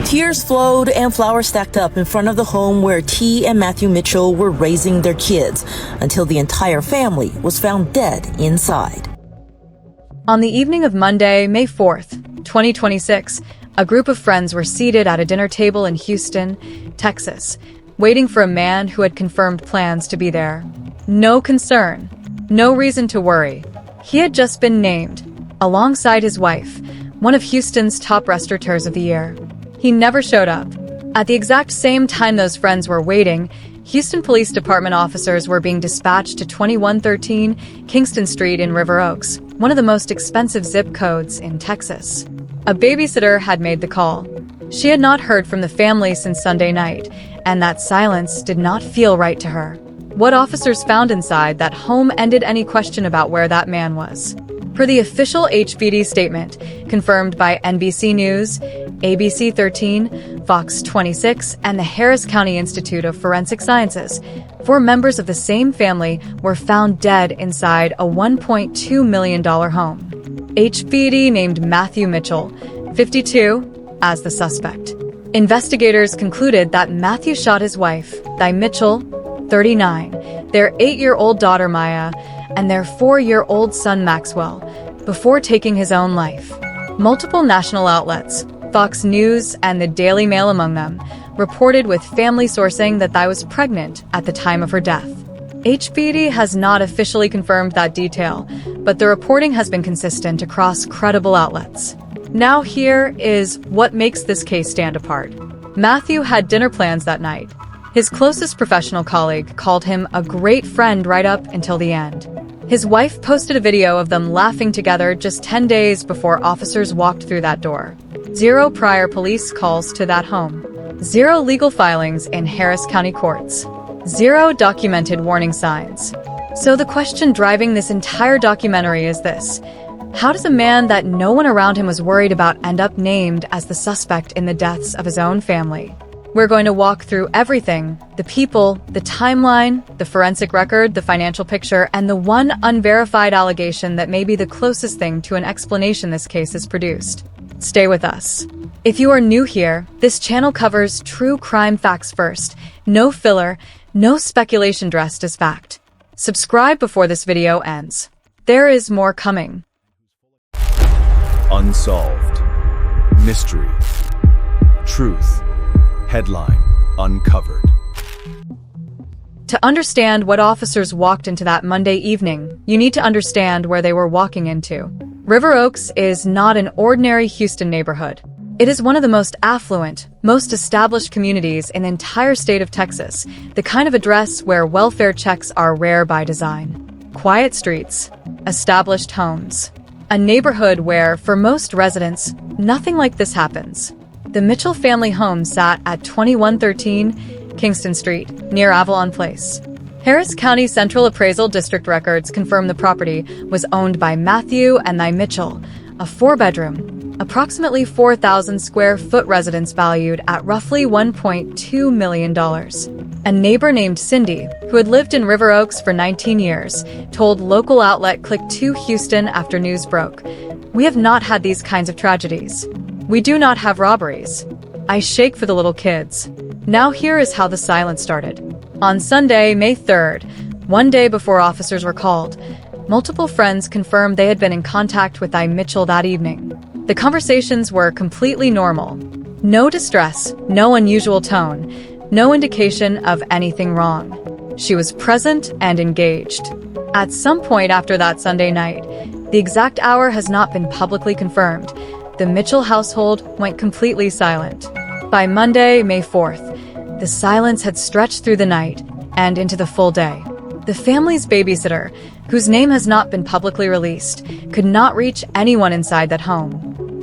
Tears flowed and flowers stacked up in front of the home where T and Matthew Mitchell were raising their kids until the entire family was found dead inside. On the evening of Monday, May 4th, 2026, a group of friends were seated at a dinner table in Houston, Texas, waiting for a man who had confirmed plans to be there. No concern, no reason to worry. He had just been named, alongside his wife, one of Houston's top restaurateurs of the year. He never showed up. At the exact same time those friends were waiting, Houston Police Department officers were being dispatched to 2113 Kingston Street in River Oaks, one of the most expensive zip codes in Texas. A babysitter had made the call. She had not heard from the family since Sunday night, and that silence did not feel right to her. What officers found inside that home ended any question about where that man was. Per the official HPD statement, confirmed by NBC News, ABC 13, Fox 26, and the Harris County Institute of Forensic Sciences, 4 members of the same family were found dead inside a $1.2 million home. HPD named Matthew Mitchell, 52, as the suspect. Investigators concluded that Matthew shot his wife, Di Mitchell, 39, their 8-year-old daughter Maya, and their 4-year-old son Maxwell, before taking his own life. Multiple national outlets, Fox News and the Daily Mail among them, reported with family sourcing that Di was pregnant at the time of her death. HPD has not officially confirmed that detail, but the reporting has been consistent across credible outlets. Now here is what makes this case stand apart. Matthew had dinner plans that night. His closest professional colleague called him a great friend right up until the end. His wife posted a video of them laughing together just 10 days before officers walked through that door. 0 prior police calls to that home. 0 legal filings in Harris County courts. 0 documented warning signs. So the question driving this entire documentary is this: how does a man that no one around him was worried about end up named as the suspect in the deaths of his own family? We're going to walk through everything: the people, the timeline, the forensic record, the financial picture, and the one unverified allegation that may be the closest thing to an explanation this case has produced. Stay with us. If you are new here, this channel covers true crime facts first. No filler, no speculation dressed as fact. Subscribe before this video ends. There is more coming. Unsolved. Mystery. Truth. Headline: Uncovered. To understand what officers walked into that Monday evening, you need to understand where they were walking into. River Oaks is not an ordinary Houston neighborhood. It is one of the most affluent, most established communities in the entire state of Texas, the kind of address where welfare checks are rare by design. Quiet streets, established homes, a neighborhood where, for most residents, nothing like this happens. The Mitchell family home sat at 2113 Kingston Street, near Avalon Place. Harris County Central Appraisal District records confirm the property was owned by Matthew and Di Mitchell, a 4-bedroom, approximately 4,000 square foot residence valued at roughly $1.2 million. A neighbor named Cindy, who had lived in River Oaks for 19 years, told local outlet Click 2 Houston after news broke, "We have not had these kinds of tragedies. We do not have robberies. I shake for the little kids." Now here is how the silence started. On Sunday, May 3rd, one day before officers were called, multiple friends confirmed they had been in contact with Di Mitchell that evening. The conversations were completely normal. No distress, no unusual tone, no indication of anything wrong. She was present and engaged. At some point after that Sunday night, the exact hour has not been publicly confirmed, the Mitchell household went completely silent. By Monday, May 4th, the silence had stretched through the night and into the full day. The family's babysitter, whose name has not been publicly released, could not reach anyone inside that home.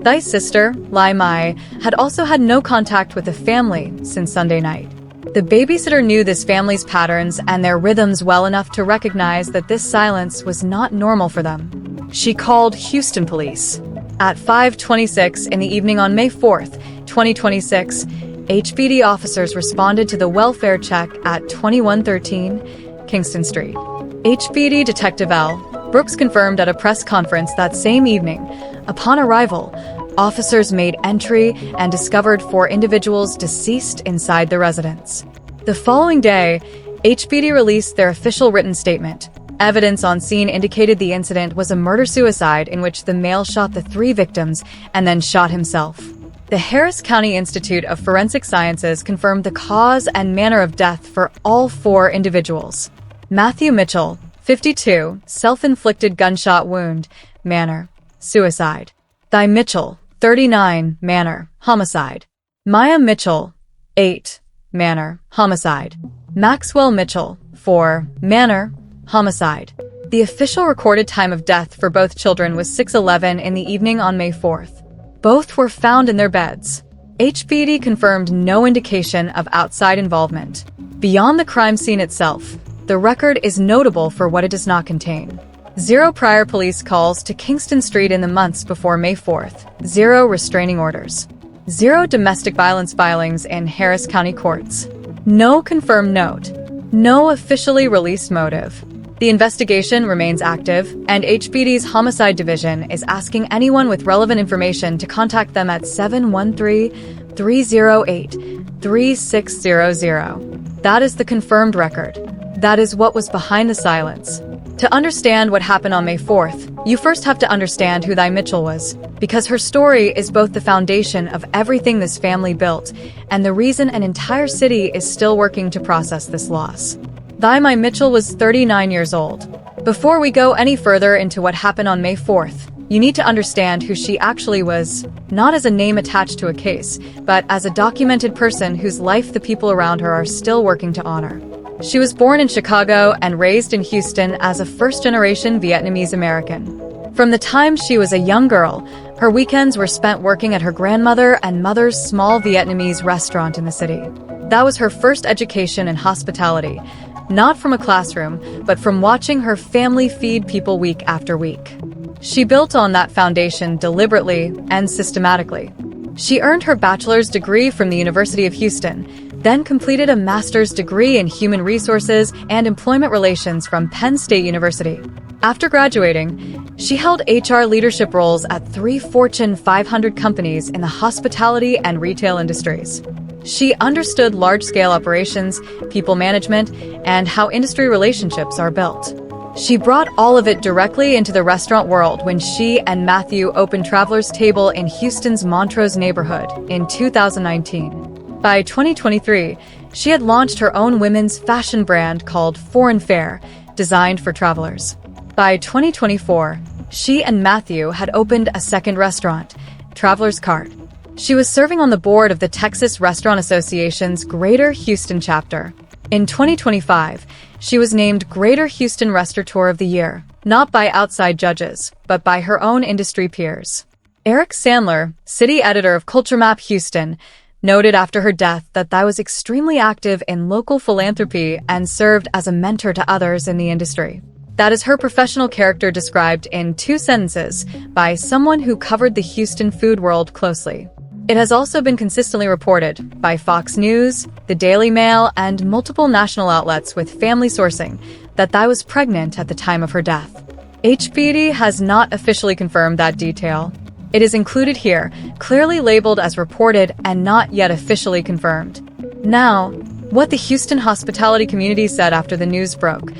Di's sister, Lai Mai, had also had no contact with the family since Sunday night. The babysitter knew this family's patterns and their rhythms well enough to recognize that this silence was not normal for them. She called Houston police. At 5:26 in the evening on May 4th, 2026, HPD officers responded to the welfare check at 2113 Kingston Street. HPD Detective L. Brooks confirmed at a press conference that same evening, upon arrival, officers made entry and discovered 4 individuals deceased inside the residence. The following day, HPD released their official written statement. Evidence on scene indicated the incident was a murder-suicide in which the male shot the 3 victims and then shot himself. The Harris County Institute of Forensic Sciences confirmed the cause and manner of death for all 4 individuals. Matthew Mitchell, 52, self-inflicted gunshot wound, manner, suicide. Thy Mitchell, 39, manner, homicide. Maya Mitchell, 8, manner, homicide. Maxwell Mitchell, 4, manner, homicide. The official recorded time of death for both children was 6:11 in the evening on May 4th. Both were found in their beds. HPD confirmed no indication of outside involvement. Beyond the crime scene itself, the record is notable for what it does not contain. 0 prior police calls to Kingston Street in the months before May 4th. 0 restraining orders. 0 domestic violence filings in Harris County courts. No confirmed note. No officially released motive. The investigation remains active, and HPD's Homicide Division is asking anyone with relevant information to contact them at 713-308-3600. That is the confirmed record. That is what was behind the silence. To understand what happened on May 4th, you first have to understand who Thy Mitchell was, because her story is both the foundation of everything this family built and the reason an entire city is still working to process this loss. Thy Mitchell was 39 years old. Before we go any further into what happened on May 4th, you need to understand who she actually was, not as a name attached to a case, but as a documented person whose life the people around her are still working to honor. She was born in Chicago and raised in Houston as a first-generation Vietnamese American. From the time she was a young girl, her weekends were spent working at her grandmother and mother's small Vietnamese restaurant in the city. That was her first education in hospitality, not from a classroom, but from watching her family feed people week after week. She built on that foundation deliberately and systematically. She earned her bachelor's degree from the University of Houston, then completed a master's degree in human resources and employment relations from Penn State University. After graduating, she held HR leadership roles at 3 Fortune 500 companies in the hospitality and retail industries. She understood large-scale operations, people management, and how industry relationships are built. She brought all of it directly into the restaurant world when she and Matthew opened Traveler's Table in Houston's Montrose neighborhood in 2019. By 2023, she had launched her own women's fashion brand called Foreign Fare, designed for travelers. By 2024, she and Matthew had opened a second restaurant, Traveler's Cart. She was serving on the board of the Texas Restaurant Association's Greater Houston chapter. In 2025, she was named Greater Houston Restaurateur of the Year, not by outside judges, but by her own industry peers. Eric Sandler, city editor of Culture Map Houston, noted after her death that Thy was extremely active in local philanthropy and served as a mentor to others in the industry. That is her professional character described in 2 sentences by someone who covered the Houston food world closely. It has also been consistently reported by Fox News, the Daily Mail, and multiple national outlets with family sourcing that Thy was pregnant at the time of her death. HPD has not officially confirmed that detail. It is included here, clearly labeled as reported and not yet officially confirmed. Now, what the Houston hospitality community said after the news broke.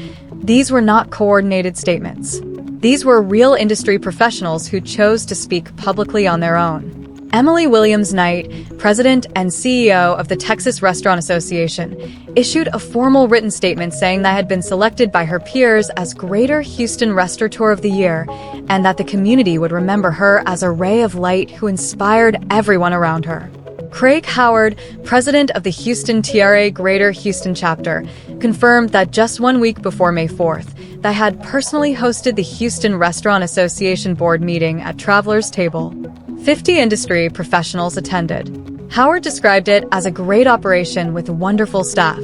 These were not coordinated statements. These were real industry professionals who chose to speak publicly on their own. Emily Williams Knight, president and CEO of the Texas Restaurant Association, issued a formal written statement saying that had been selected by her peers as Greater Houston Restaurateur of the Year, and that the community would remember her as a ray of light who inspired everyone around her. Craig Howard, president of the Houston TRA Greater Houston chapter, confirmed that just 1 week before May 4th, they had personally hosted the Houston Restaurant Association board meeting at Traveler's Table. 50 industry professionals attended. Howard described it as a great operation with wonderful staff.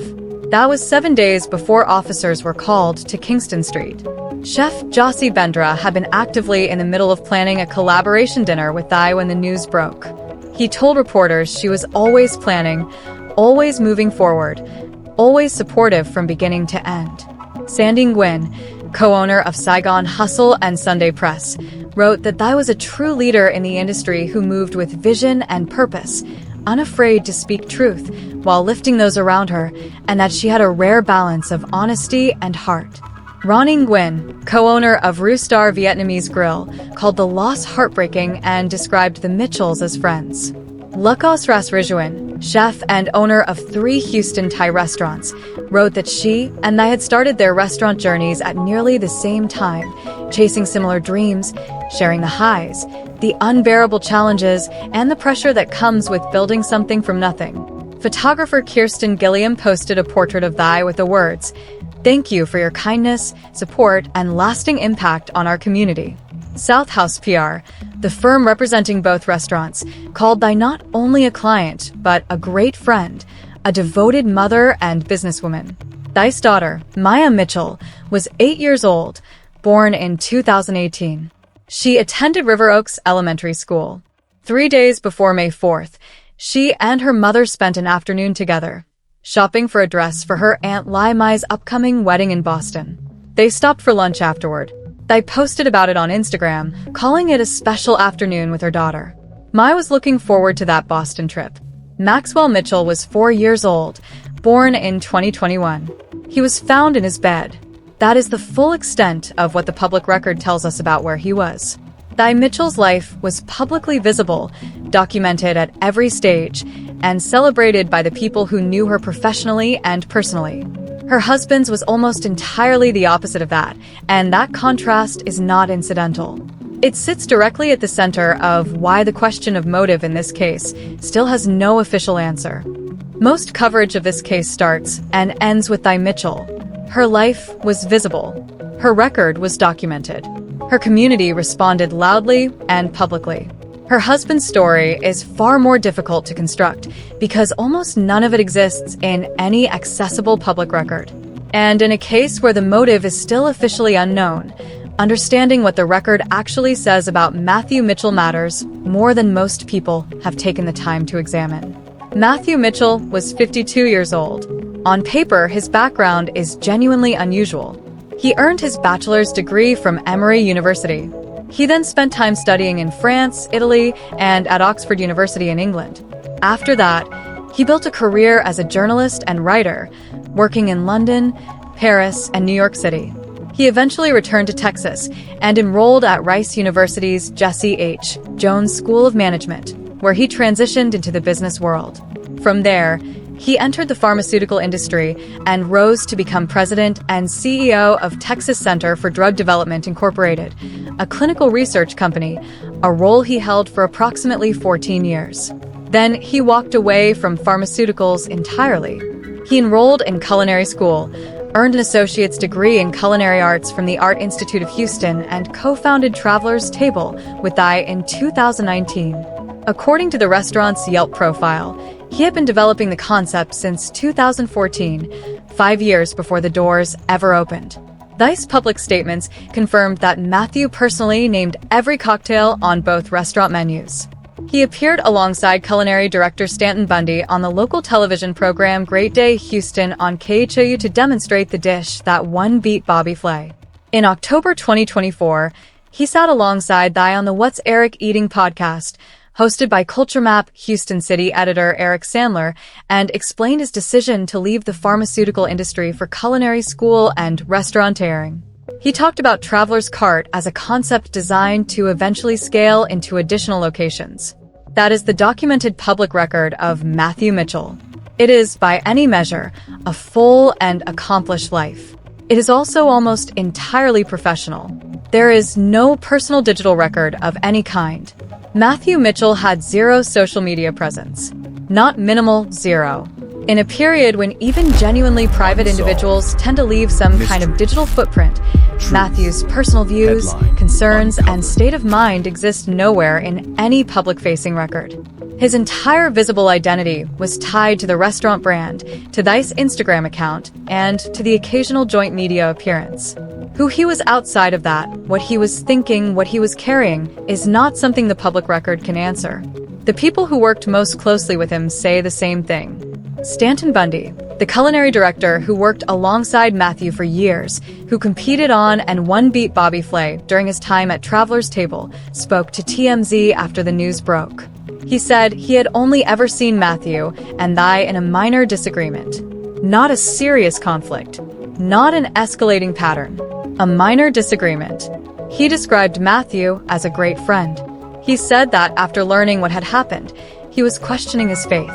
That was 7 days before officers were called to Kingston Street. Chef Jossie Bendra had been actively in the middle of planning a collaboration dinner with Thy when the news broke. He told reporters she was always planning, always moving forward, always supportive from beginning to end. Sandy Nguyen, co-owner of Saigon Hustle and Sunday Press, wrote that Thai was a true leader in the industry who moved with vision and purpose, unafraid to speak truth while lifting those around her, and that she had a rare balance of honesty and heart. Ron Nguyen, co-owner of Roostar Vietnamese Grill, called the loss heartbreaking and described the Mitchells as friends. Lucas Rasrijuan, chef and owner of 3 Houston Thai restaurants, wrote that she and they had started their restaurant journeys at nearly the same time, chasing similar dreams, sharing the highs, the unbearable challenges, and the pressure that comes with building something from nothing. Photographer Kirsten Gilliam posted a portrait of Thai with the words, "Thank you for your kindness, support, and lasting impact on our community." South House PR, the firm representing both restaurants, called Thai not only a client, but a great friend, a devoted mother and businesswoman. Thai's daughter, Maya Mitchell, was 8 years old, born in 2018. She attended River Oaks Elementary School. 3 days before May 4th, she and her mother spent an afternoon together, shopping for a dress for her Aunt Lai Mai's upcoming wedding in Boston. They stopped for lunch afterward. They posted about it on Instagram, calling it a special afternoon with her daughter. Mai was looking forward to that Boston trip. Maxwell Mitchell was 4 years old, born in 2021. He was found in his bed. That is the full extent of what the public record tells us about where he was. Thai Mitchell's life was publicly visible, documented at every stage, and celebrated by the people who knew her professionally and personally. Her husband's was almost entirely the opposite of that, and that contrast is not incidental. It sits directly at the center of why the question of motive in this case still has no official answer. Most coverage of this case starts and ends with Thai Mitchell. Her life was visible. Her record was documented. Her community responded loudly and publicly. Her husband's story is far more difficult to construct because almost none of it exists in any accessible public record. And in a case where the motive is still officially unknown, understanding what the record actually says about Matthew Mitchell matters more than most people have taken the time to examine. Matthew Mitchell was 52 years old. On paper, his background is genuinely unusual. He earned his bachelor's degree from Emory University. He then spent time studying in France, Italy, and at Oxford University in England. After that, he built a career as a journalist and writer, working in London, Paris, and New York City. He eventually returned to Texas and enrolled at Rice University's Jesse H. Jones School of Management, where he transitioned into the business world. From there, he entered the pharmaceutical industry and rose to become president and CEO of Texas Center for Drug Development Incorporated, a clinical research company, a role he held for approximately 14 years. Then he walked away from pharmaceuticals entirely. He enrolled in culinary school, earned an associate's degree in culinary arts from the Art Institute of Houston, and co-founded Traveler's Table with Thai in 2019. According to the restaurant's Yelp profile, he had been developing the concept since 2014, 5 years before the doors ever opened. Thai's public statements confirmed that Matthew personally named every cocktail on both restaurant menus. He appeared alongside culinary director Stanton Bundy on the local television program Great Day Houston on KHOU to demonstrate the dish that won beat Bobby Flay. In October 2024, he sat alongside Thai on the What's Eric Eating podcast, hosted by Culture Map Houston City editor Eric Sandler, and explained his decision to leave the pharmaceutical industry for culinary school and restaurateuring. He talked about Traveler's Cart as a concept designed to eventually scale into additional locations. That is the documented public record of Matthew Mitchell. It is, by any measure, a full and accomplished life. It is also almost entirely professional. There is no personal digital record of any kind. Matthew Mitchell had zero social media presence. Not minimal, zero. In a period when even genuinely private individuals tend to leave some kind of digital footprint, Matthew's personal views, concerns, and state of mind exist nowhere in any public-facing record. His entire visible identity was tied to the restaurant brand, to Thai's Instagram account, and to the occasional joint media appearance. Who he was outside of that, what he was thinking, what he was carrying, is not something the public record can answer. The people who worked most closely with him say the same thing. Stanton Bundy, the culinary director who worked alongside Matthew for years, who competed on and won beat Bobby Flay during his time at Traveler's Table, spoke to TMZ after the news broke. He said he had only ever seen Matthew and I in a minor disagreement. Not a serious conflict. Not an escalating pattern. A minor disagreement. He described Matthew as a great friend. He said that after learning what had happened, he was questioning his faith.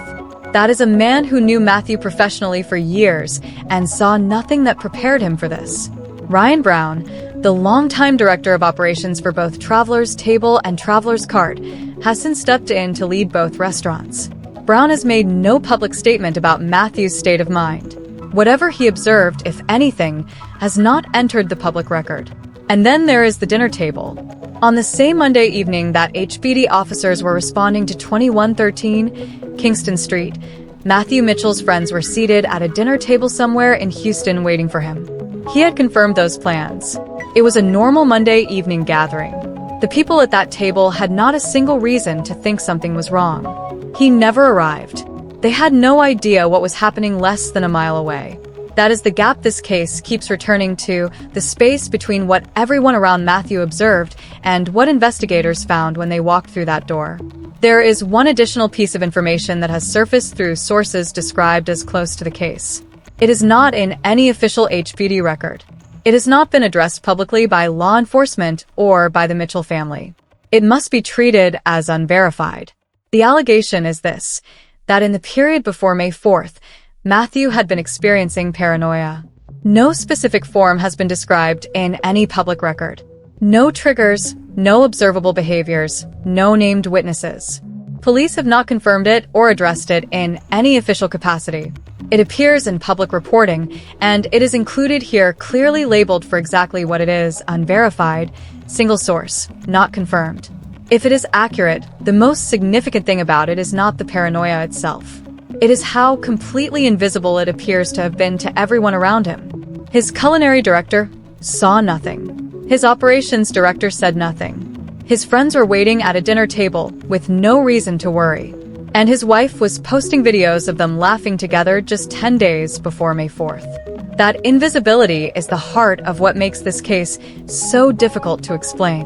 That is a man who knew Matthew professionally for years and saw nothing that prepared him for this. Ryan Brown, the longtime director of operations for both Traveler's Table and Traveler's Cart, has since stepped in to lead both restaurants. Brown has made no public statement about Matthew's state of mind. Whatever he observed, if anything, has not entered the public record. And then there is the dinner table. On the same Monday evening that HPD officers were responding to 2113 Kingston Street, Matthew Mitchell's friends were seated at a dinner table somewhere in Houston waiting for him. He had confirmed those plans. It was a normal Monday evening gathering. The people at that table had not a single reason to think something was wrong. He never arrived. They had no idea what was happening less than a mile away. That is the gap this case keeps returning to, the space between what everyone around Matthew observed and what investigators found when they walked through that door. There is one additional piece of information that has surfaced through sources described as close to the case. It is not in any official HPD record. It has not been addressed publicly by law enforcement or by the Mitchell family. It must be treated as unverified. The allegation is this, that in the period before May 4th, Matthew had been experiencing paranoia. No specific form has been described in any public record. No triggers, no observable behaviors, no named witnesses. Police have not confirmed it or addressed it in any official capacity. It appears in public reporting, and it is included here clearly labeled for exactly what it is, unverified, single source, not confirmed. If it is accurate, the most significant thing about it is not the paranoia itself. It is how completely invisible it appears to have been to everyone around him. His culinary director saw nothing. His operations director said nothing. His friends were waiting at a dinner table with no reason to worry. And his wife was posting videos of them laughing together just 10 days before May 4th. That invisibility is the heart of what makes this case so difficult to explain.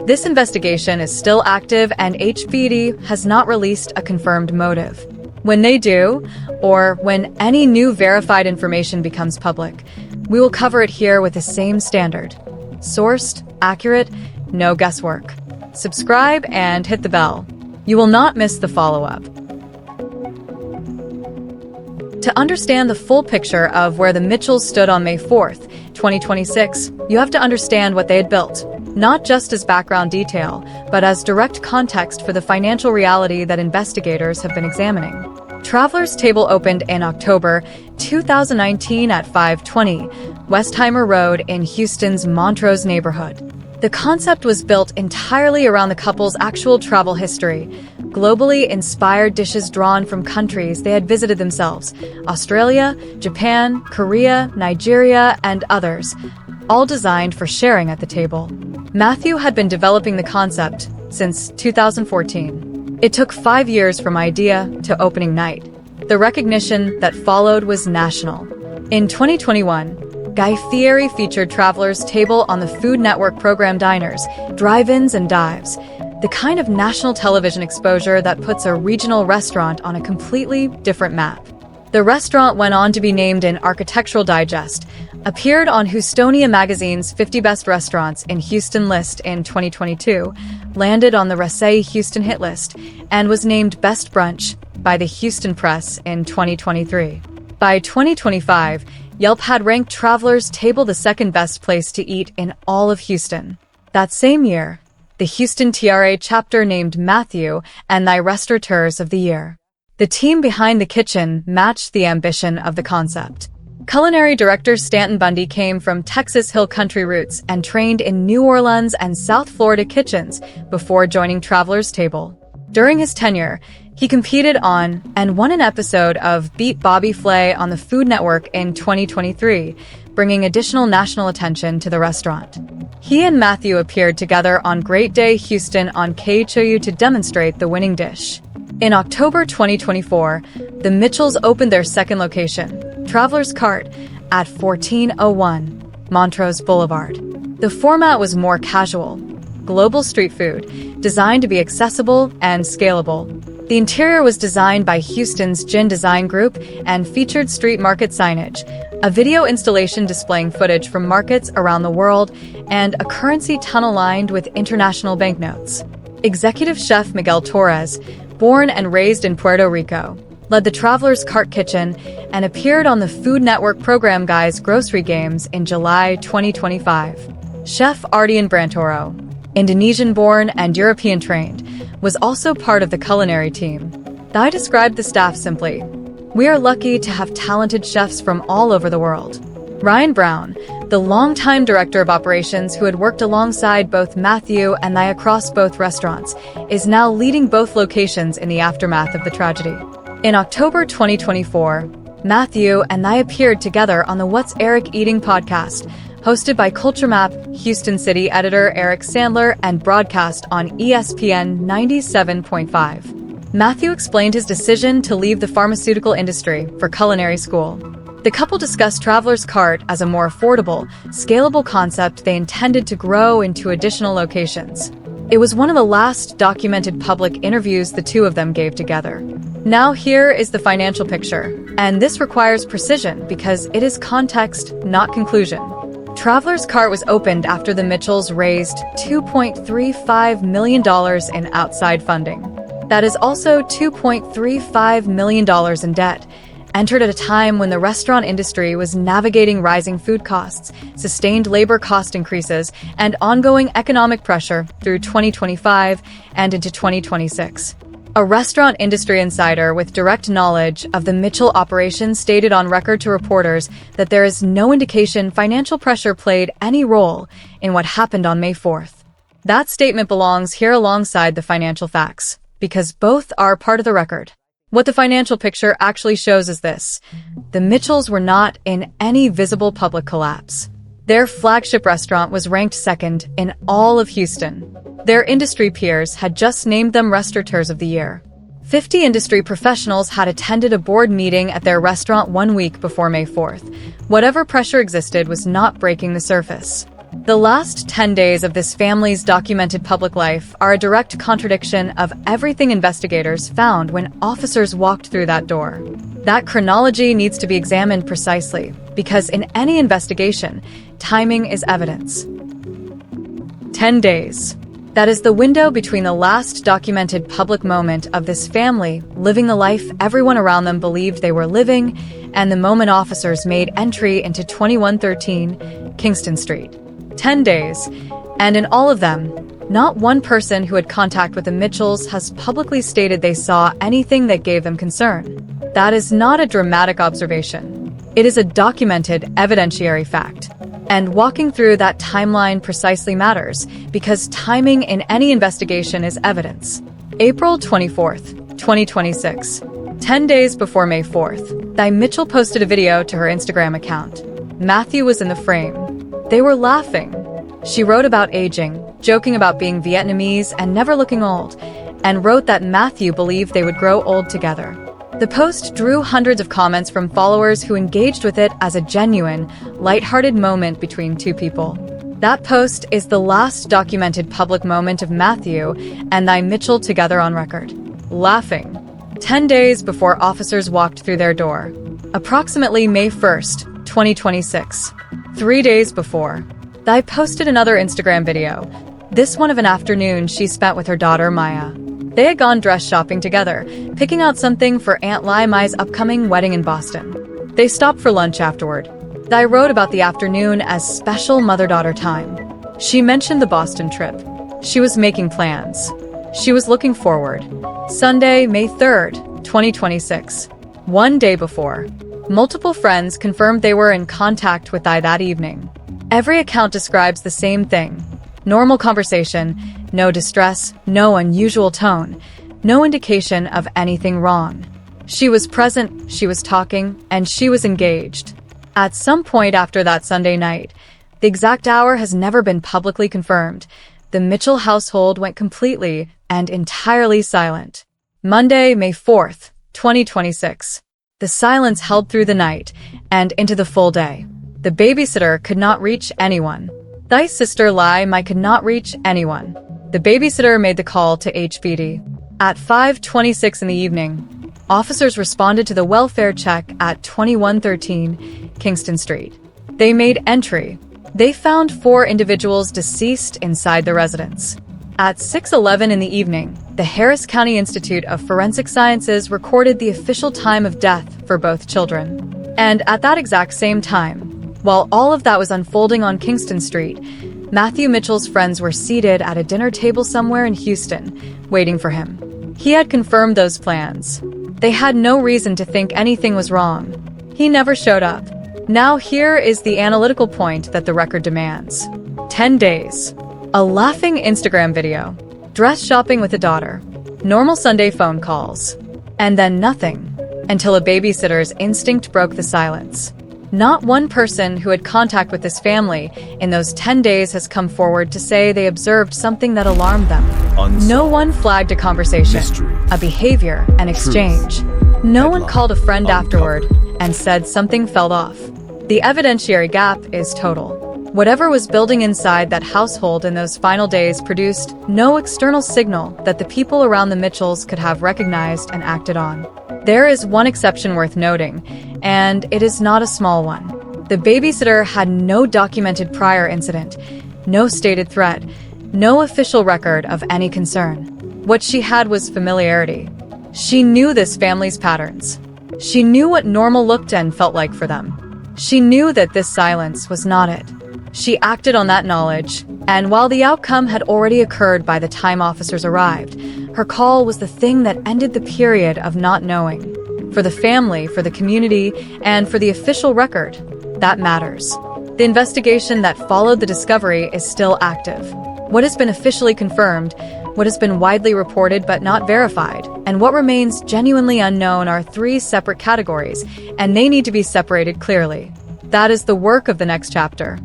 This investigation is still active and HPD has not released a confirmed motive. When they do, or when any new verified information becomes public, we will cover it here with the same standard. Sourced, accurate, no guesswork. Subscribe and hit the bell. You will not miss the follow-up. To understand the full picture of where the Mitchells stood on May 4th, 2026, you have to understand what they had built, not just as background detail, but as direct context for the financial reality that investigators have been examining. Traveler's Table opened in October 2019 at 520 Westheimer Road in Houston's Montrose neighborhood. The concept was built entirely around the couple's actual travel history, globally inspired dishes drawn from countries they had visited themselves, Australia, Japan, Korea, Nigeria, and others, all designed for sharing at the table. Matthew had been developing the concept since 2014. It took 5 years from idea to opening night. The recognition that followed was national. In 2021, Guy Fieri featured Traveler's Table on the Food Network program Diners, Drive-Ins and Dives, the kind of national television exposure that puts a regional restaurant on a completely different map. The restaurant went on to be named in Architectural Digest, appeared on Houstonia magazine's 50 Best Restaurants in Houston list in 2022, landed on the Rasei Houston hit list, and was named Best Brunch by the Houston Press in 2023. By 2025, Yelp had ranked Traveler's Table the second best place to eat in all of Houston. That same year, the Houston TRA chapter named Matthew and Thy Restaurateurs of the Year. The team behind the kitchen matched the ambition of the concept. Culinary director Stanton Bundy came from Texas Hill Country roots and trained in New Orleans and South Florida kitchens before joining Traveler's Table. During his tenure, he competed on and won an episode of Beat Bobby Flay on the Food Network in 2023, bringing additional national attention to the restaurant. He and Matthew appeared together on Great Day Houston on KHOU to demonstrate the winning dish. In October 2024, the Mitchells opened their second location, Traveler's Cart at 1401 Montrose Boulevard. The format was more casual, global street food, designed to be accessible and scalable. The interior was designed by Houston's Gin Design Group and featured street market signage, a video installation displaying footage from markets around the world, and a currency tunnel lined with international banknotes. Executive chef Miguel Torres, born and raised in Puerto Rico, led the Traveler's Cart Kitchen and appeared on the Food Network program Guy's Grocery Games in July 2025. Chef Ardian Brantoro, Indonesian-born and European-trained, was also part of the culinary team. Guy described the staff simply, "We are lucky to have talented chefs from all over the world." Ryan Brown, the longtime director of operations who had worked alongside both Matthew and Nye across both restaurants, is now leading both locations in the aftermath of the tragedy. In October 2024, Matthew and Nye appeared together on the What's Eric Eating podcast, hosted by Culture Map Houston City editor Eric Sandler and broadcast on ESPN 97.5. Matthew explained his decision to leave the pharmaceutical industry for culinary school. The couple discussed Traveler's Cart as a more affordable, scalable concept they intended to grow into additional locations. It was one of the last documented public interviews the two of them gave together. Now here is the financial picture, and this requires precision because it is context, not conclusion. Traveler's Cart was opened after the Mitchells raised $2.35 million in outside funding. That is also $2.35 million in debt, entered at a time when the restaurant industry was navigating rising food costs, sustained labor cost increases, and ongoing economic pressure through 2025 and into 2026. A restaurant industry insider with direct knowledge of the Mitchell operation stated on record to reporters that there is no indication financial pressure played any role in what happened on May 4th. That statement belongs here alongside the financial facts, because both are part of the record. What the financial picture actually shows is this: the Mitchells were not in any visible public collapse. Their flagship restaurant was ranked second in all of Houston. Their industry peers had just named them Restaurateurs of the Year. 50 industry professionals had attended a board meeting at their restaurant 1 week before May 4th. Whatever pressure existed was not breaking the surface. The last 10 days of this family's documented public life are a direct contradiction of everything investigators found when officers walked through that door. That chronology needs to be examined precisely, because in any investigation, timing is evidence. 10 days. That is the window between the last documented public moment of this family living the life everyone around them believed they were living, and the moment officers made entry into 2113 Kingston Street. 10 days, and in all of them, not one person who had contact with the Mitchells has publicly stated they saw anything that gave them concern. That is not a dramatic observation. It is a documented, evidentiary fact. And walking through that timeline precisely matters, because timing in any investigation is evidence. April 24th, 2026. 10 days before May 4th, Nye Mitchell posted a video to her Instagram account. Matthew was in the frame. They were laughing. She wrote about aging, joking about being Vietnamese and never looking old, and wrote that Matthew believed they would grow old together. The post drew hundreds of comments from followers who engaged with it as a genuine, lighthearted moment between two people. That post is the last documented public moment of Matthew and Nye Mitchell together on record, laughing. 10 days before officers walked through their door. Approximately May 1st, 2026. 3 days before. Nye posted another Instagram video, this one of an afternoon she spent with her daughter Maya. They had gone dress shopping together, picking out something for Aunt Lai Mai's upcoming wedding in Boston. They stopped for lunch afterward. Nye wrote about the afternoon as special mother-daughter time. She mentioned the Boston trip. She was making plans. She was looking forward. Sunday, May 3rd, 2026. 1 day before. Multiple friends confirmed they were in contact with Nye that evening. Every account describes the same thing. Normal conversation, no distress, no unusual tone, no indication of anything wrong. She was present, she was talking, and she was engaged. At some point after that Sunday night, the exact hour has never been publicly confirmed, the Mitchell household went completely and entirely silent. Monday, May 4th, 2026. The silence held through the night, and into the full day. The babysitter could not reach anyone. Thy sister Mai could not reach anyone. The babysitter made the call to HPD. At 5:26 in the evening, officers responded to the welfare check at 2113 Kingston Street. They made entry. They found 4 individuals deceased inside the residence. At 6:11 in the evening, the Harris County Institute of Forensic Sciences recorded the official time of death for both children. And at that exact same time, while all of that was unfolding on Kingston Street, Matthew Mitchell's friends were seated at a dinner table somewhere in Houston, waiting for him. He had confirmed those plans. They had no reason to think anything was wrong. He never showed up. Now here is the analytical point that the record demands. 10 days. A laughing Instagram video. Dress shopping with a daughter. Normal Sunday phone calls. And then nothing. Until a babysitter's instinct broke the silence. Not one person who had contact with this family in those 10 days has come forward to say they observed something that alarmed them. No one flagged a conversation, a behavior, an exchange. No one called a friend afterward and said something fell off. The evidentiary gap is total. Whatever was building inside that household in those final days produced no external signal that the people around the Mitchells could have recognized and acted on. There is one exception worth noting, and it is not a small one. The babysitter had no documented prior incident, no stated threat, no official record of any concern. What she had was familiarity. She knew this family's patterns. She knew what normal looked and felt like for them. She knew that this silence was not it. She acted on that knowledge, and while the outcome had already occurred by the time officers arrived, her call was the thing that ended the period of not knowing. For the family, for the community, and for the official record, that matters. The investigation that followed the discovery is still active. What has been officially confirmed, what has been widely reported but not verified, and what remains genuinely unknown are 3 separate categories, and they need to be separated clearly. That is the work of the next chapter.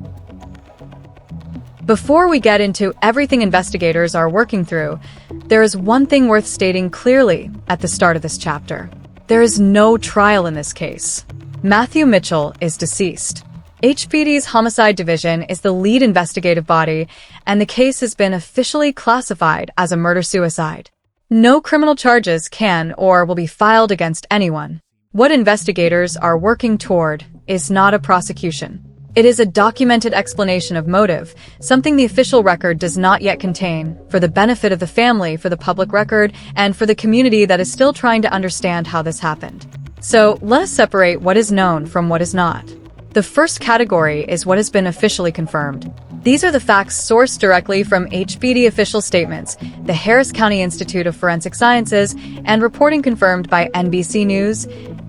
Before we get into everything investigators are working through, there is one thing worth stating clearly at the start of this chapter. There is no trial in this case. Matthew Mitchell is deceased. HPD's Homicide Division is the lead investigative body, and the case has been officially classified as a murder-suicide. No criminal charges can or will be filed against anyone. What investigators are working toward is not a prosecution. It is a documented explanation of motive, something the official record does not yet contain, for the benefit of the family, for the public record, and for the community that is still trying to understand how this happened. So, let us separate what is known from what is not. The first category is what has been officially confirmed. These are the facts sourced directly from HPD official statements, the Harris County Institute of Forensic Sciences, and reporting confirmed by NBC News,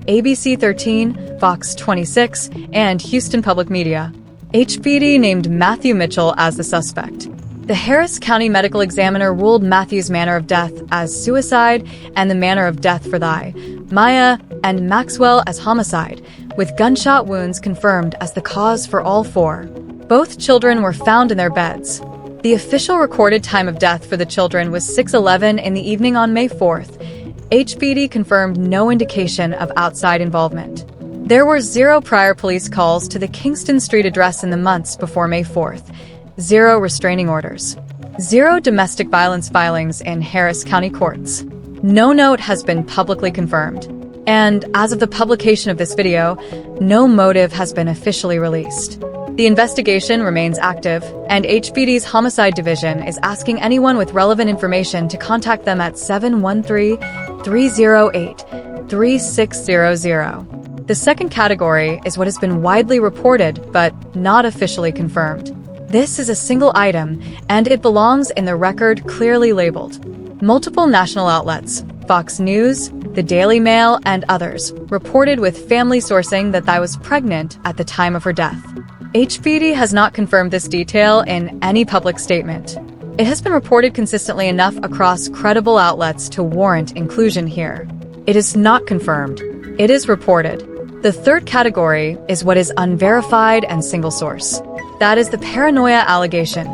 ABC 13, Fox 26, and Houston Public Media. HPD named Matthew Mitchell as the suspect. The Harris County Medical Examiner ruled Matthew's manner of death as suicide and the manner of death for Maya, and Maxwell as homicide, with gunshot wounds confirmed as the cause for all 4. Both children were found in their beds. The official recorded time of death for the children was 6:11 in the evening on May 4th. HPD confirmed no indication of outside involvement. There were 0 prior police calls to the Kingston Street address in the months before May 4th, 0 restraining orders, 0 domestic violence filings in Harris County courts. No note has been publicly confirmed. And as of the publication of this video, no motive has been officially released. The investigation remains active, and HPD's Homicide Division is asking anyone with relevant information to contact them at 713-308-3600. The second category is what has been widely reported but not officially confirmed. This is a single item, and it belongs in the record clearly labeled. Multiple national outlets, Fox News, the Daily Mail, and others, reported with family sourcing that Thai was pregnant at the time of her death. HPD has not confirmed this detail in any public statement. It has been reported consistently enough across credible outlets to warrant inclusion here. It is not confirmed. It is reported. The third category is what is unverified and single source. That is the paranoia allegation,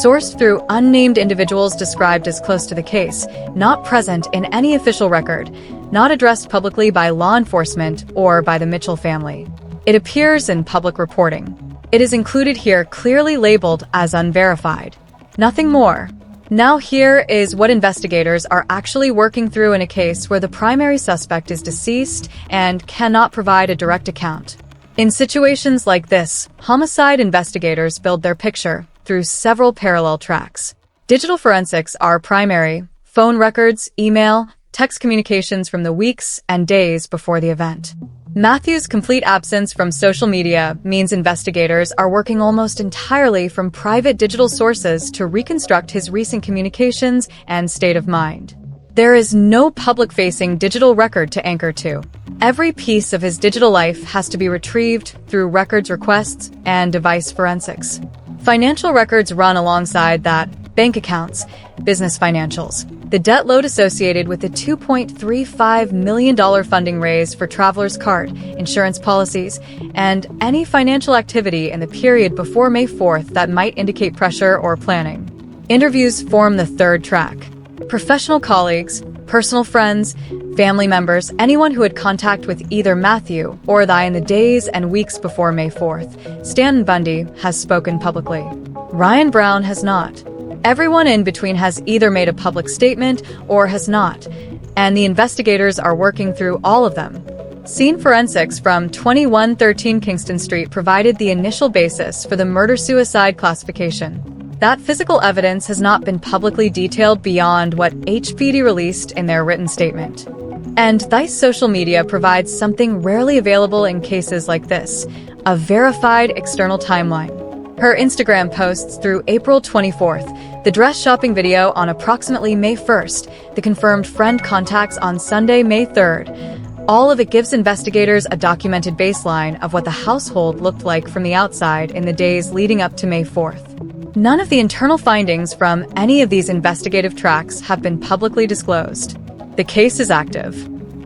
sourced through unnamed individuals described as close to the case, not present in any official record, not addressed publicly by law enforcement or by the Mitchell family. It appears in public reporting. It is included here clearly labeled as unverified. Nothing more. Now here is what investigators are actually working through in a case where the primary suspect is deceased and cannot provide a direct account. In situations like this, homicide investigators build their picture through several parallel tracks. Digital forensics are primary: phone records, email, text communications from the weeks and days before the event. Matthew's complete absence from social media means investigators are working almost entirely from private digital sources to reconstruct his recent communications and state of mind. There is no public-facing digital record to anchor to. Every piece of his digital life has to be retrieved through records requests and device forensics. Financial records run alongside that: bank accounts, business financials, the debt load associated with the $2.35 million funding raise for Traveler's Cart, insurance policies, and any financial activity in the period before May 4th that might indicate pressure or planning. Interviews form the third track. Professional colleagues, personal friends, family members, anyone who had contact with either Matthew or I in the days and weeks before May 4th. Stanton Bundy has spoken publicly. Ryan Brown has not. Everyone in between has either made a public statement or has not, and the investigators are working through all of them. Scene forensics from 2113 Kingston Street provided the initial basis for the murder-suicide classification. That physical evidence has not been publicly detailed beyond what HPD released in their written statement. And THICE social media provides something rarely available in cases like this: a verified external timeline. Her Instagram posts through April 24th, the dress shopping video on approximately May 1st, the confirmed friend contacts on Sunday, May 3rd. All of it gives investigators a documented baseline of what the household looked like from the outside in the days leading up to May 4th. None of the internal findings from any of these investigative tracks have been publicly disclosed. The case is active.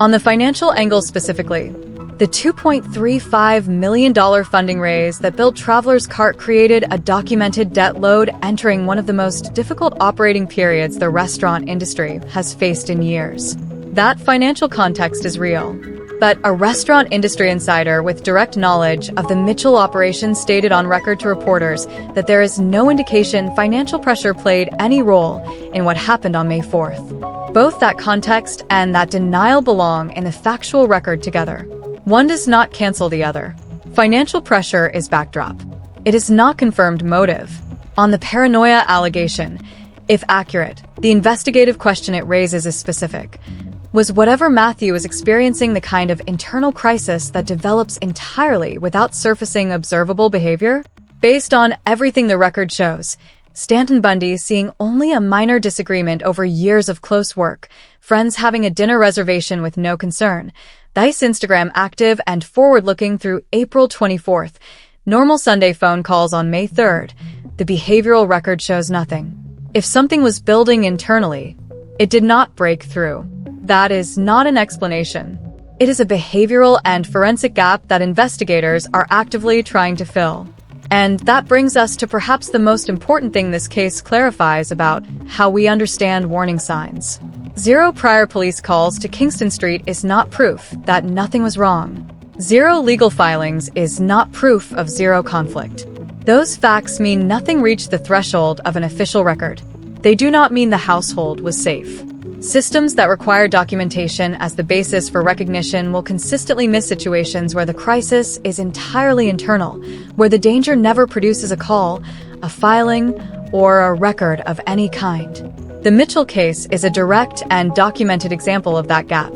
On the financial angle specifically, the $2.35 million funding raise that built Traveler's Cart created a documented debt load entering one of the most difficult operating periods the restaurant industry has faced in years. That financial context is real. But a restaurant industry insider with direct knowledge of the Mitchell operation stated on record to reporters that there is no indication financial pressure played any role in what happened on May 4th. Both that context and that denial belong in the factual record together. One does not cancel the other. Financial pressure is backdrop. It is not confirmed motive. On the paranoia allegation, if accurate, the investigative question it raises is specific. Was whatever Matthew was experiencing the kind of internal crisis that develops entirely without surfacing observable behavior? Based on everything the record shows, Stanton Bundy seeing only a minor disagreement over years of close work, friends having a dinner reservation with no concern, THICE Instagram active and forward-looking through April 24th, normal Sunday phone calls on May 3rd, the behavioral record shows nothing. If something was building internally, it did not break through. That is not an explanation. It is a behavioral and forensic gap that investigators are actively trying to fill. And that brings us to perhaps the most important thing this case clarifies about how we understand warning signs. 0 prior police calls to Kingston Street is not proof that nothing was wrong. 0 legal filings is not proof of 0 conflict. Those facts mean nothing reached the threshold of an official record. They do not mean the household was safe. Systems that require documentation as the basis for recognition will consistently miss situations where the crisis is entirely internal, where the danger never produces a call, a filing, or a record of any kind. The Mitchell case is a direct and documented example of that gap.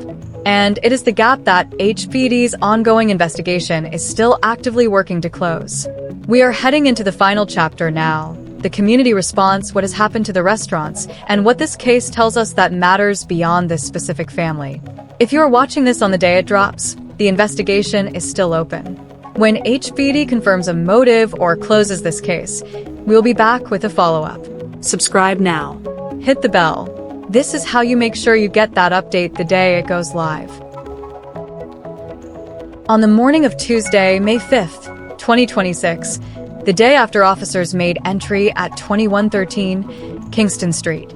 And it is the gap that HPD's ongoing investigation is still actively working to close. We are heading into the final chapter now. The community response, what has happened to the restaurants, and what this case tells us that matters beyond this specific family. If you are watching this on the day it drops, the investigation is still open. When HPD confirms a motive or closes this case, we'll be back with a follow-up. Subscribe now. Hit the bell. This is how you make sure you get that update the day it goes live. On the morning of Tuesday, May 5th, 2026, the day after officers made entry at 2113 Kingston Street,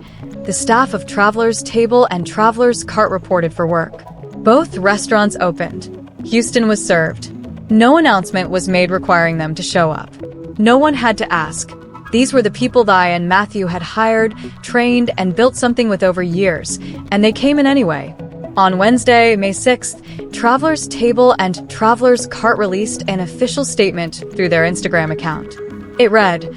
the staff of Traveler's Table and Traveler's Cart reported for work. Both restaurants opened. Houston was served. No announcement was made requiring them to show up. No one had to ask. These were the people Thai and Matthew had hired, trained, and built something with over years, and they came in anyway. On Wednesday, May 6th, Traveler's Table and Traveler's Cart released an official statement through their Instagram account. It read,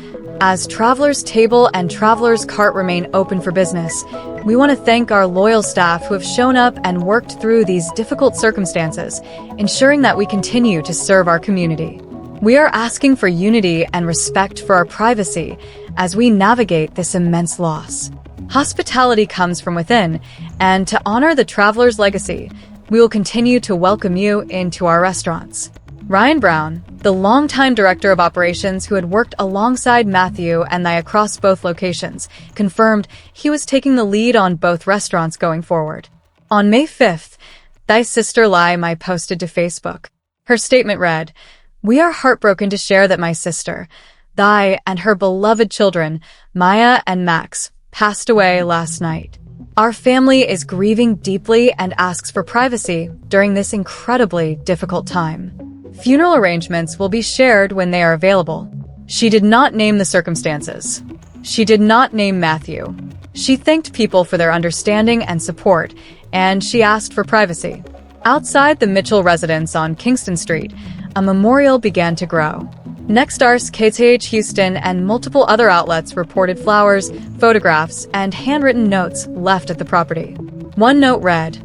"As Traveler's Table and Traveler's Cart remain open for business, we want to thank our loyal staff who have shown up and worked through these difficult circumstances, ensuring that we continue to serve our community. We are asking for unity and respect for our privacy as we navigate this immense loss. Hospitality comes from within, and to honor the traveler's legacy, we will continue to welcome you into our restaurants." Ryan Brown, the longtime director of operations who had worked alongside Matthew and Thai across both locations, confirmed he was taking the lead on both restaurants going forward. On May 5th, Thai's sister Lai Mai posted to Facebook. Her statement read, "We are heartbroken to share that my sister, Thai, and her beloved children, Maya and Max, passed away last night. Our family is grieving deeply and asks for privacy during this incredibly difficult time. Funeral arrangements will be shared when they are available." She did not name the circumstances. She did not name Matthew. She thanked people for their understanding and support, and she asked for privacy. Outside the Mitchell residence on Kingston Street, a memorial began to grow. Nextars, KTH Houston, and multiple other outlets reported flowers, photographs, and handwritten notes left at the property. One note read,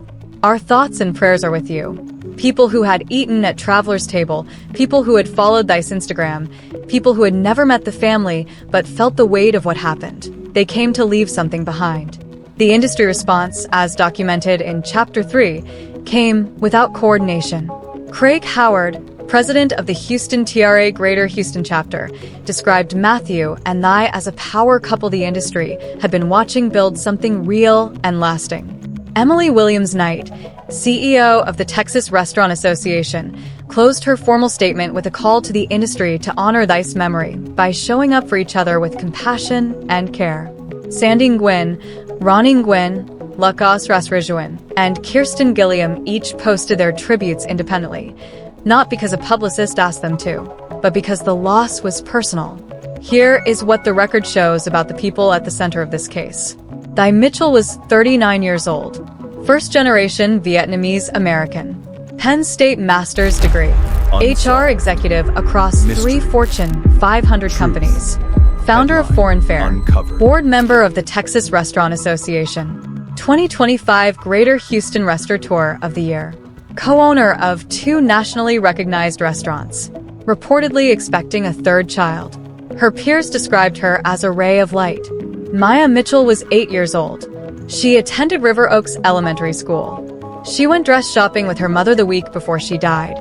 "Our thoughts and prayers are with you. People who had eaten at Traveler's Table, people who had followed Thai's Instagram, people who had never met the family but felt the weight of what happened. They came to leave something behind." The industry response, as documented in Chapter 3, came without coordination. Craig Howard, president of the Houston TRA Greater Houston chapter, described Matthew and Thai as a power couple the industry had been watching build something real and lasting. Emily Williams Knight, CEO of the Texas Restaurant Association, closed her formal statement with a call to the industry to honor Thai's memory by showing up for each other with compassion and care. Sandy Nguyen, Ronnie Nguyen, Lucas Rasrijuan, and Kirsten Gilliam each posted their tributes independently, not because a publicist asked them to, but because the loss was personal. Here is what the record shows about the people at the center of this case. Thai Mitchell was 39 years old, first-generation Vietnamese American, Penn State master's degree, HR executive across 3 Fortune 500 companies, founder of Foreign Fare, board member of the Texas Restaurant Association, 2025 Greater Houston Restaurateur of the Year, co-owner of 2 nationally recognized restaurants, reportedly expecting a 3rd child. Her peers described her as a ray of light. Maya Mitchell was 8 years old. She attended River Oaks Elementary School. She went dress shopping with her mother the week before she died,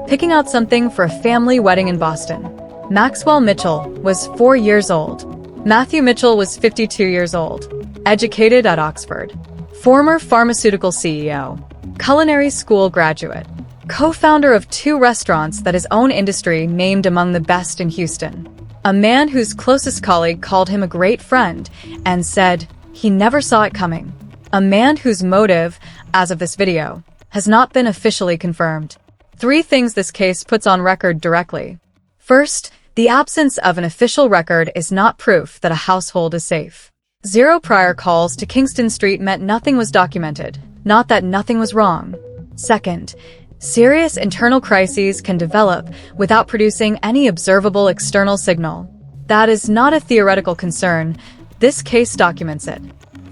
picking out something for a family wedding in Boston. Maxwell Mitchell was 4 years old. Matthew Mitchell was 52 years old, educated at Oxford, former pharmaceutical CEO, culinary school graduate, co-founder of 2 restaurants that his own industry named among the best in Houston. A man whose closest colleague called him a great friend and said he never saw it coming. A man whose motive, as of this video, has not been officially confirmed. 3 things this case puts on record directly. First, the absence of an official record is not proof that a household is safe. 0 prior calls to Kingston Street meant nothing was documented, not that nothing was wrong. Second, serious internal crises can develop without producing any observable external signal. That is not a theoretical concern. This case documents it.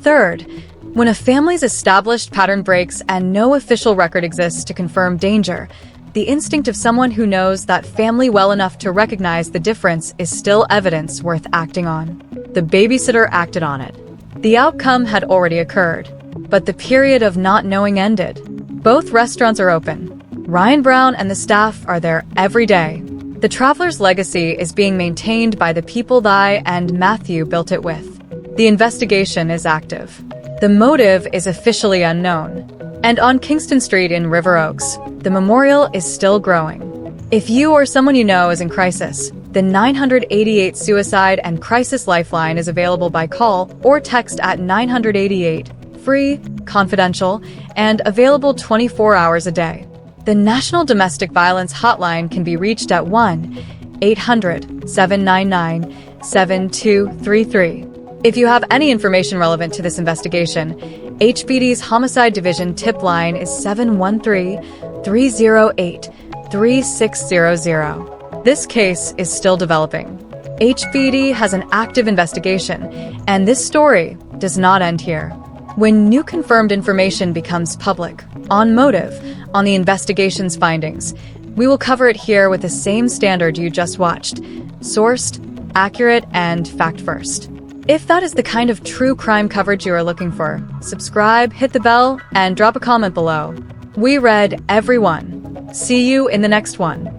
Third, when a family's established pattern breaks and no official record exists to confirm danger, the instinct of someone who knows that family well enough to recognize the difference is still evidence worth acting on. The babysitter acted on it. The outcome had already occurred, but the period of not knowing ended. Both restaurants are open. Ryan Brown and the staff are there every day. The traveler's legacy is being maintained by the people Thai and Matthew built it with. The investigation is active. The motive is officially unknown. And on Kingston Street in River Oaks, the memorial is still growing. If you or someone you know is in crisis, the 988 Suicide and Crisis Lifeline is available by call or text at 988, free, confidential, and available 24 hours a day. The National Domestic Violence Hotline can be reached at 1-800-799-7233. If you have any information relevant to this investigation, HPD's Homicide Division tip line is 713-308-3600. This case is still developing. HPD has an active investigation, and this story does not end here. When new confirmed information becomes public, on motive, on the investigation's findings, we will cover it here with the same standard you just watched: sourced, accurate, and fact-first. If that is the kind of true crime coverage you are looking for, subscribe, hit the bell, and drop a comment below. We read every one. See you in the next one.